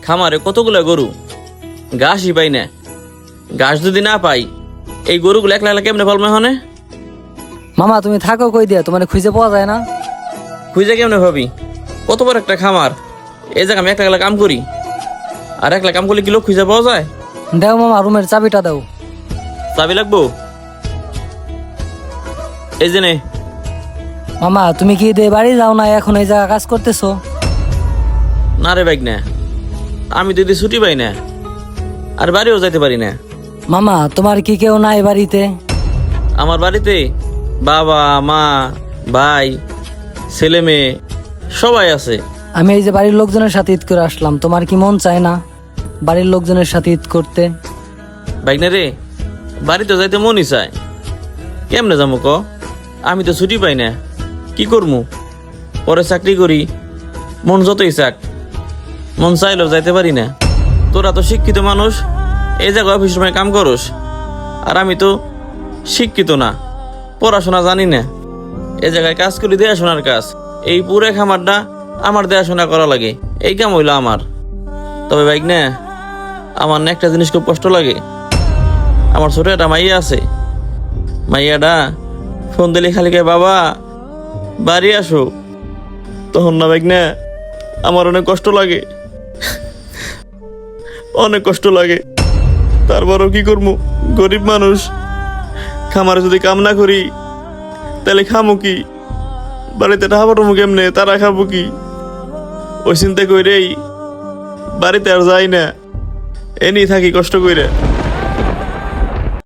খামারে কতগুলা গরু, ঘাসই পাই না। ঘাস যদি না পাই, এই গরুগুলো একলা একলা কেমনে পালমে হনে? মামা তুমি থাকো কই দিয়া, তোমার খুঁজে পাওয়া যায় না? খুঁজে কেমনে ভাবি? কত বড় একটা খামার, এই জায়গা আমি একলা একলা কাম করি। আর একলা কাম করলে কি লোক খুঁজে পাওয়া যায়? দাও মামা, রুমের চাবিটা দাও। চাবি লাগবো? এই যে নে। মামা তুমি কি দিয়ে বাড়ি যাও না, এখন এই জায়গা কাজ করতেছো? না রে বাইক না, আমি তো ছুটি পাই না, আর বাড়িও যাইতে পারি না। মামা তোমার কি কেউ নাই বাড়িতে? আমার বাড়িতে বাবা মা ভাই ছেলে মেয়ে সবাই আছে। আমি এই যে বাড়ির লোকজনের সাথে ঈদ করে আসলাম, তোমার কি মন চায় না বাড়ির লোকজনের সাথে ঈদ করতে? বাইক না রে, বাড়িতে যাইতে মনই চায়, কেমনে যাবো ক? আমি তো ছুটি পাই না, কি করবো? পরে চাকরি করি, মন যতই চাক, মন চাইলেও যাইতে পারি না। তোরা তো শিক্ষিত মানুষ, এই জায়গায় অফিস সময় কাম করস, আর আমি তো শিক্ষিত না, পড়াশোনা জানি না। এই জায়গায় কাজ করি দেয়াশোনার কাজ, এই পুরে খামারটা আমার দেয়াশোনা করা লাগে, এই কাম হইলো আমার। তবে বাইক না, আমার না একটা জিনিস খুব কষ্ট লাগে। আমার ছোট একটা মাইয়া আছে, মাইয়াটা ফোন দিলে খালি কে বাবা বাড়ি আসো, তখন না বাইক না আমার অনেক কষ্ট লাগে, অনেক কষ্ট লাগে। তারপরও কি করবো, গরিব মানুষ, খামারে যদি কাম না করি তাহলে খামো কি? বাড়িতে টাকা পাঠাবো কেমনে, তারা খাবো কি? ওই চিন্তা কইরেই বাড়িতে আর যাই না, এনি থাকি কষ্ট কইরে।